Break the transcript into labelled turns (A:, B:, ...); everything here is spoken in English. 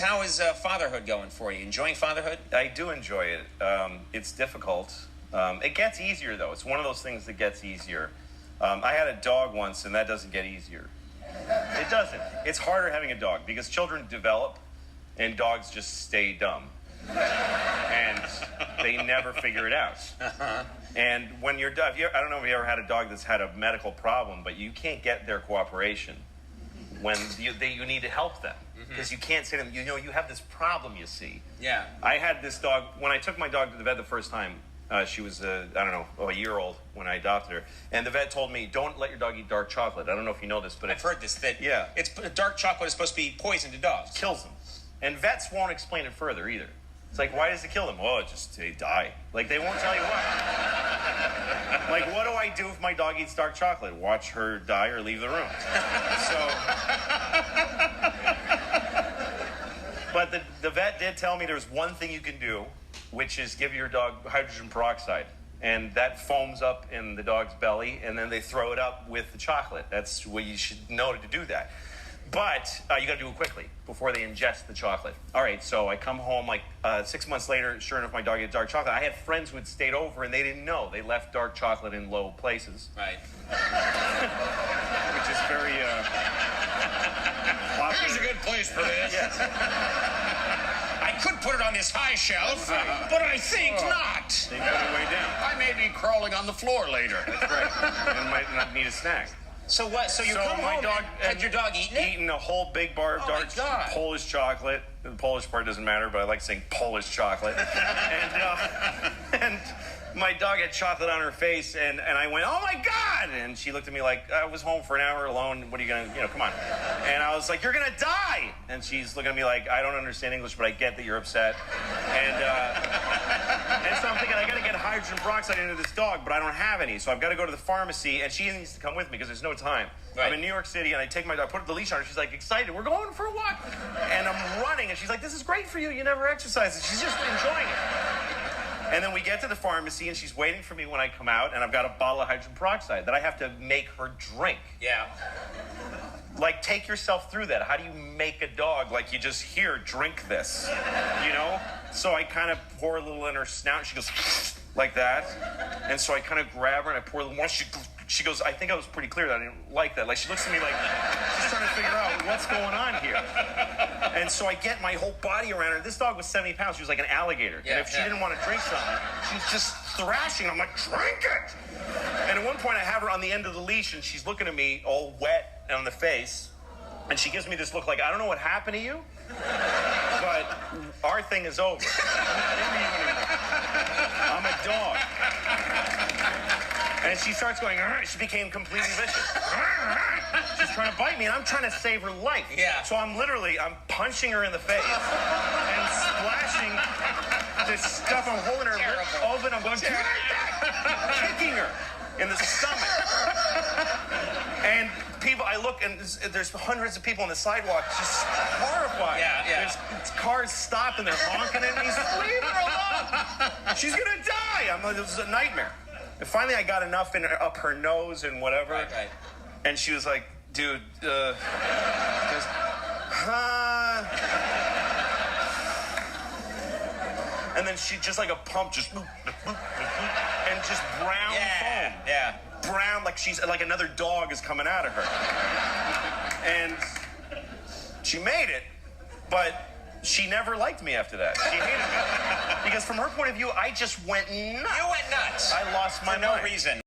A: how is fatherhood going for you? Enjoying fatherhood?
B: I do enjoy it. It's difficult. It gets easier, though. It's one of those things that gets easier. I had a dog once, and that doesn't get easier. It doesn't. It's harder having a dog because children develop, and dogs just stay dumb. And they never figure it out. And when you're dog, I don't know if you ever had a dog that's had a medical problem, but you can't get their cooperation when you need to help them. Because you can't say to them, you have this problem, you see.
A: Yeah.
B: I had this dog, when I took my dog to the vet the first time, she was, a year old when I adopted her. And the vet told me, don't let your dog eat dark chocolate. I don't know if you know this, but
A: I've heard this, that
B: yeah.
A: Dark chocolate is supposed to be poison to dogs.
B: Kills them. And vets won't explain it further either. It's like, why does it kill them? Oh, they die. Like, they won't tell you why. Like, what do I do if my dog eats dark chocolate? Watch her die or leave the room. But the vet did tell me there's one thing you can do, which is give your dog hydrogen peroxide. And that foams up in the dog's belly, and then they throw it up with the chocolate. That's what you should know to do that. But you got to do it quickly before they ingest the chocolate. All right, so I come home 6 months later. Sure enough, my dog ate dark chocolate. I had friends who had stayed over, and they didn't know. They left dark chocolate in low places.
A: Right.
B: Which is very popular.
A: Here's a good place for this.
B: Yes.
A: I could put it on this high shelf, but I think not.
B: They put it way down.
A: I may be crawling on the floor later.
B: That's right. And might not need a snack.
A: So what? So you come home and had your dog eaten it?
B: Eating a whole big bar of dark Polish chocolate. The Polish part doesn't matter, but I like saying Polish chocolate. And my dog had chocolate on her face, and I went, oh my God! And she looked at me like, I was home for an hour alone. What are you gonna, come on. And I was like, you're gonna die! And she's looking at me like, I don't understand English, but I get that you're upset. And so I'm thinking, I gotta get hydrogen peroxide into this dog, but I don't have any. So I've got to go to the pharmacy, and she needs to come with me because there's no time. Right. I'm in New York City, and I take my dog, put the leash on her. She's like excited. We're going for a walk. And I'm running, and she's like, this is great for you. You never exercise. And she's just enjoying it. And then we get to the pharmacy, and she's waiting for me when I come out, and I've got a bottle of hydrogen peroxide that I have to make her drink.
A: Yeah.
B: Like, take yourself through that. How do you make a dog? Like, you just hear, drink this, So I kind of pour a little in her snout, and she goes like that. And so I kind of grab her, and I pour a little more. She goes, I think I was pretty clear that I didn't like that. Like, she looks at me like, she's trying to figure out what's going on here. And so I get my whole body around her. This dog was 70 pounds. She was like an alligator.
A: Yeah,
B: and if she didn't want to drink something, she's just thrashing. I'm like, drink it! And at one point, I have her on the end of the leash, and she's looking at me all wet on the face. And she gives me this look like, I don't know what happened to you, but our thing is over. I'm a dog. And she starts going, she became completely vicious. She's trying to bite me, and I'm trying to save her life.
A: Yeah.
B: So I'm punching her in the face and splashing this stuff. I'm holding her lips open. I'm going, kicking her in the stomach. And I look, and there's hundreds of people on the sidewalk, just horrified.
A: Yeah.
B: There's cars stopped, and they're honking at me. Leave her alone. She's gonna die. I'm like, this is a nightmare. And finally, I got enough up her nose and whatever.
A: Right.
B: And she was like, dude, And then she just like a pump, just and just brown foam.
A: Yeah.
B: Brown, like she's like another dog is coming out of her. And she made it, but she never liked me after that. She hated me. Because from her point of view, I just went nuts.
A: You went nuts.
B: I lost my mind.
A: For no reason.